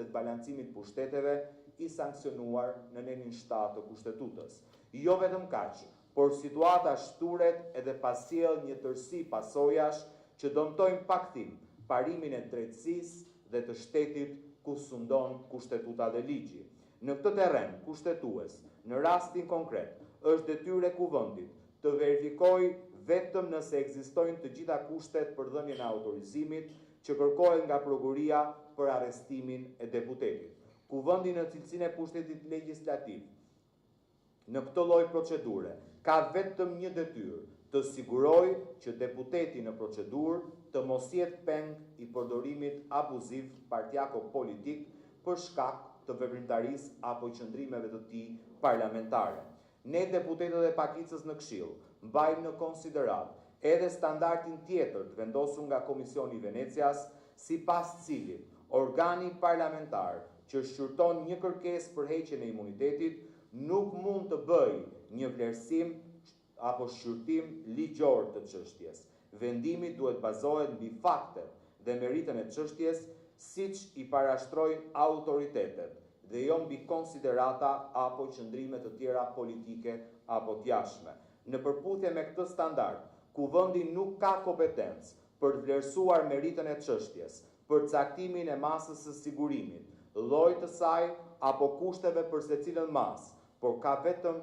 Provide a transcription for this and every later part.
dhe të balancimit pushteteve i sankcionuar në nenin 7 të Kushtetutës. Jo vetëm kaq, por situata shturet edhe pasjell një tërësi pasojash që dëmtojnë paktim parimin e drejtësisë dhe të shtetit ku sundon Kushtetuta dhe ligji. Në këtë terren kushtetues, në rastin konkret, është detyrë e Kuvendit të verifikojë vetëm nëse ekzistojnë të gjitha kushtet për dhënien e autorizimit që kërkohet nga prokuria për arrestimin e deputetit. Kuvendi në cilësinë e pushtetit legjislativ në këtë lloj procedure ka vetëm një detyrë, të sigurojë që deputeti në procedurë të mos jetë peng i përdorimit abuziv partijako-politik për shkak të veprimtarisë apo qëndrimeve të tij parlamentare. Ne deputetët e pakicës në Këshill mbajmë në konsiderat edhe standardin tjetër të vendosur nga Komisioni i Venecias, sipas cilit organi parlamentar që shqyrton një kërkesë për heqjen e imunitetit nuk mund të bëjë një vlerësim apo shqyrtim ligjor të çështjes. Vendimi duhet bazohet mbi faktet dhe meritën e çështjes, siç i parashtrojnë autoritetet, dhe jo mbi konsiderata apo qëndrime të tjera politike apo t'jashme. Në përputhje me këtë standard, Kuvendi nuk ka kompetencë për të vlerësuar meritën e çështjes, për caktimin e masës së sigurimit, llojit të saj apo kushteve për secilën masë, por ka vetëm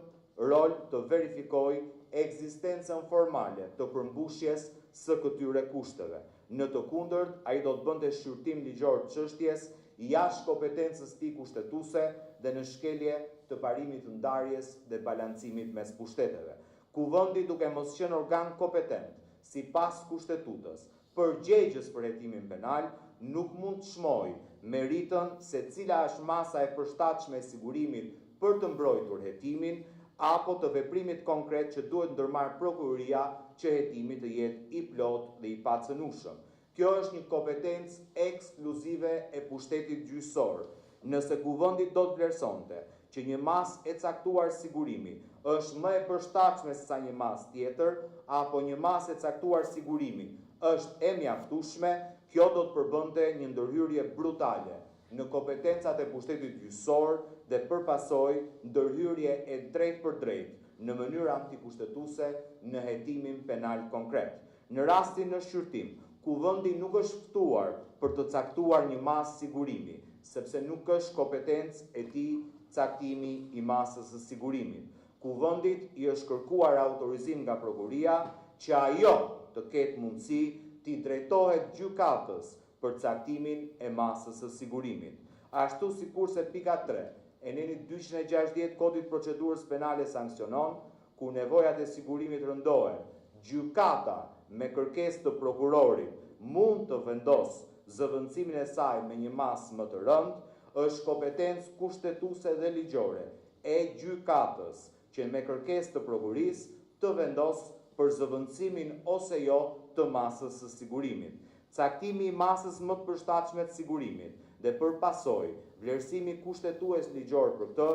rol të verifikojë ekzistencën formale të përmbushjes së këtyre kushteve. Në të kundërt, ai do të bënte shqyrtim ligjor të çështjes jashtë kompetencës tij kushtetuese dhe në shkelje të parimit të ndarjes dhe balancimit mes pushteteve. Kuvendi, duke mos qenë organ kompetent sipas Kushtetutës përgjegjës për hetimin penal, nuk mund të çmojë meritën se cila është masa e përshtatshme e sigurimit për të mbrojtur hetimin apo të veprimit konkret që duhet ndërmarrë prokuroria që hetimi të jetë i plot dhe i pacënueshëm. Kjo është një kompetencë ekskluzive e pushtetit gjyqësor. Nëse Kuvendi do të vlerësonte që një masë e caktuar sigurimi është më e përshtatshme se sa një masë tjetër, apo një masë e caktuar sigurimi është e mjaftueshme, kjo do të përbënte një ndërhyrje brutale në kompetencat e pushtetit gjyqësor dhe përpasoj ndërhyrje e drejtë për drejtë në mënyrë antikushtetuese në hetimin penal konkret. Në rastin në shqyrtim, Kuvendi nuk është ftuar për të caktuar një masë sigurimi, sepse nuk është kompetencë e tij caktimi i masës së sigurimit. Kuvendit i është kërkuar autorizim nga prokuria që ajo të ketë mundësi t'i drejtohet gjykatës për caktimin e masës së sigurimit. Ashtu sikurse pika 3 e nenit 260 Kodit Procedurës Penale sankcionon, ku nevojat e sigurimit rëndohen, gjykata me kërkesë të prokurorit mund të vendosë zëvendësimin e saj me një masë më të rëndë, është kompetencë kushtetuese dhe ligjore e gjykatës që me kërkesë të prokurisë të vendosë për zëvendësimin ose jo të masës së sigurimit. Caktimi i masës më të përshtatshme të sigurimit dhe përpasoj vlerësimi kushtetues ligjor për këtë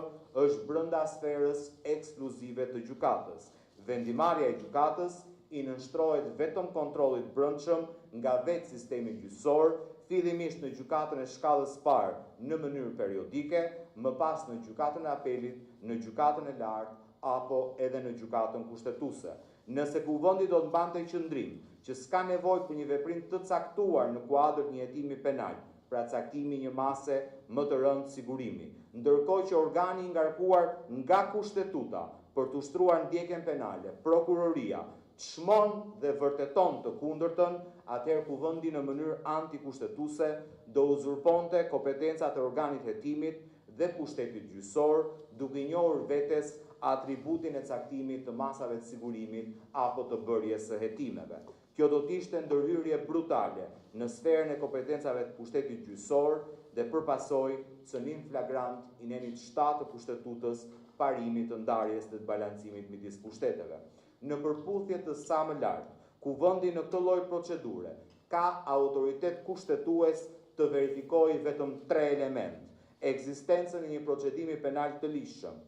është brenda sferës ekskluzive të gjykatës. Vendimarrja e gjykatës i nënshtrohet vetëm kontrollit brendshëm nga vetë sistemi gjyqësor, fillimisht në gjykatën e shkallës parë në mënyrë periodike, më pas në gjykatën e apelit, në gjykatën e lartë apo edhe në gjykatën kushtetuese. Nëse Kuvendi do të mbante qëndrim që s'ka nevojë për një veprim të caktuar në kuadër një hetimi penal, pra caktimi një mase më të rëndë sigurimi, ndërkohë që organi i ngarkuar nga kushtetuta për të ushtruar ndjekjen penale, prokuroria, çmon dhe vërteton të kundërtën, atëherë Kuvendi në mënyrë antikushtetuese do uzurponte kompetencat e organit hetimit dhe pushtetit gjyqësor, duke njohur vetes atributin e caktimit të masave të sigurimit apo të bërjes së hetimeve. Kjo do të ishte ndërhyrje brutale në sferën e kompetencave të pushtetit gjyqësor dhe përpasoj cënim flagrant i nenit 7 të Kushtetutës parimit të ndarjes dhe të balancimit midis pushteteve. Në përputhje të sa më lartë, Kuvendi në këtë lloj procedure ka autoritet kushtetues të verifikojë vetëm 3 elementë: ekzistencën e një procedimi penal të lishëm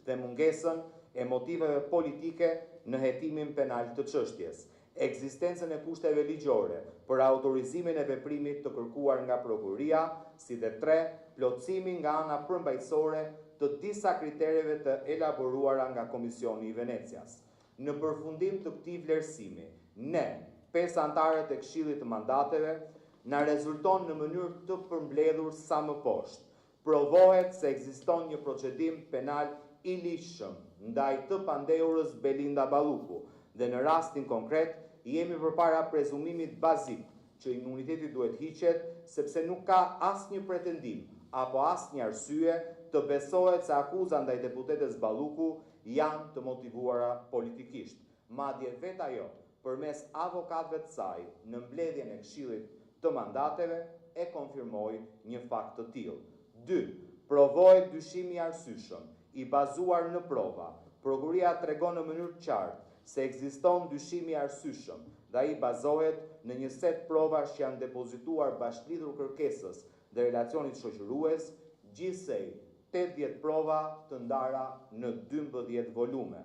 dhe mungesën e motiveve politike në hetimin penal të çështjes. ekzistencën e kushteve ligjore për autorizimin e veprimit të kërkuar nga prokuria, si dhe 3. Plotësimin nga ana përmbajtësore të disa kriterjeve të elaboruara nga Komisioni i Venecias. Në përfundim të këtij vlerësimi, ne, 5 antarët e Këshillit të Mandateve, na rezulton në mënyrë të përmbledhur sa më poshtë. Provohet se ekziston një procedim penal i ligjshëm ndaj të pandehurës Belinda Balluku dhe në rastin konkret jemi përpara prezumimit bazik që imuniteti duhet hiqet sepse nuk ka asnjë pretendim apo asnjë arsye të besohet se akuzat ndaj deputetes Balluku janë të motivuara politikisht. Madje vetë ajo, përmes avokatëve të saj në mbledhjen e Këshillit të Mandateve, e konfirmoi një fakt të tillë. 2. Provohet dyshimi i arsyeshëm i bazuar në prova. Prokuria tregon në mënyrë të qartë se ekziston dyshimi i arsyeshëm dhe ai bazohet në një set provash që janë depozituar bashkëlidhur kërkesës dhe relacionit shoqërues, gjithsej 80 prova të ndara në 12 volume.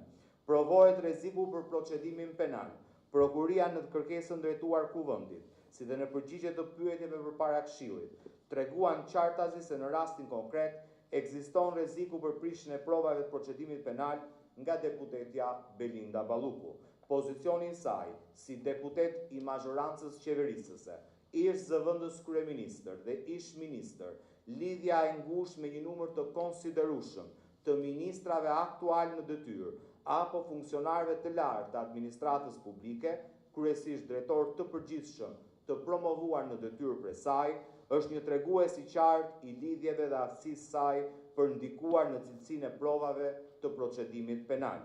Provohet rreziku për procedimin penal. Prokuria në kërkesën drejtuar kuvendit, si dhe në përgjigje të pyetjeve përpara Këshillit, treguan qartazi se në rastin konkret ekziston rreziku për prishjen e provave të procedimit penal nga deputetja Belinda Balluku. Pozicioni i saj si deputet i mazhorancës qeverisëse, ish zëvendës kryeministër dhe ish ministër, lidhja e ngushtë me një numër të konsiderueshëm të ministrave aktual në detyrë apo funksionarëve të lartë të administratës publike, kryesisht drejtor të përgjithshëm të promovuar në detyrë prej saj, është një tregues i qartë i lidhjeve dhe aftësisë saj për ndikuar në cilësinë e provave të procedimit penal.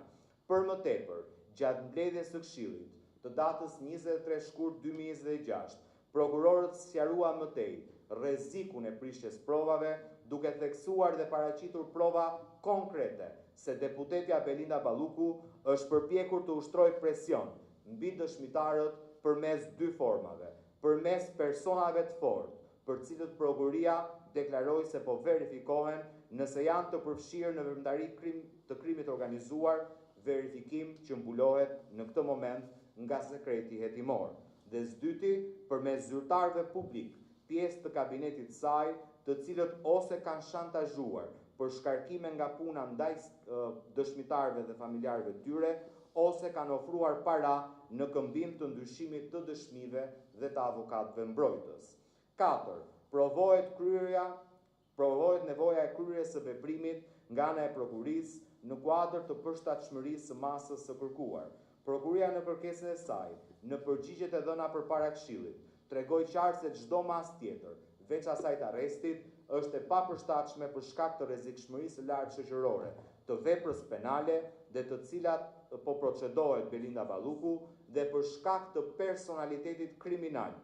Për më tepër, gjatë mbledhjes së Këshillit të datës 23 shkurt 2026, prokurorët sqaruan më tej rrezikun e prishjes provave, duke theksuar dhe paraqitur prova konkrete se deputetja Belinda Balluku është përpjekur të ushtrojë presion mbi dëshmitarët përmes 2 formave, përmes personave të fortë, për cilët prokuria deklaroi se po verifikohen nëse janë të përfshirë në veprimtari të krimit organizuar, verifikim që mbulohet në këtë moment nga sekreti hetimor. Dhe së përmes zyrtarëve publik, pjesë të kabinetit saj, të cilët ose kanë shantazhuar për shkarkime nga puna ndaj dëshmitarëve dhe familjarëve të tyre, ose kanë ofruar para në këmbim të ndryshimit të dëshmive dhe të avokatëve mbrojtës. 4. Provohet nevoja e kryerjes së veprimit nga ana e prokurisë në kuadër të përshtatshmërisë së masës së kërkuar. Prokuria në kërkesën e saj, në përgjigjet e dhëna përpara Këshillit, tregoi qartë se çdo masë tjetër, veç asaj të arrestit, është e papërshtatshme për shkak të rrezikshmërisë së lartë shoqërore, të veprës penale dhe të cilat po procedohet Belinda Balluku dhe për shkak të personalitetit kriminal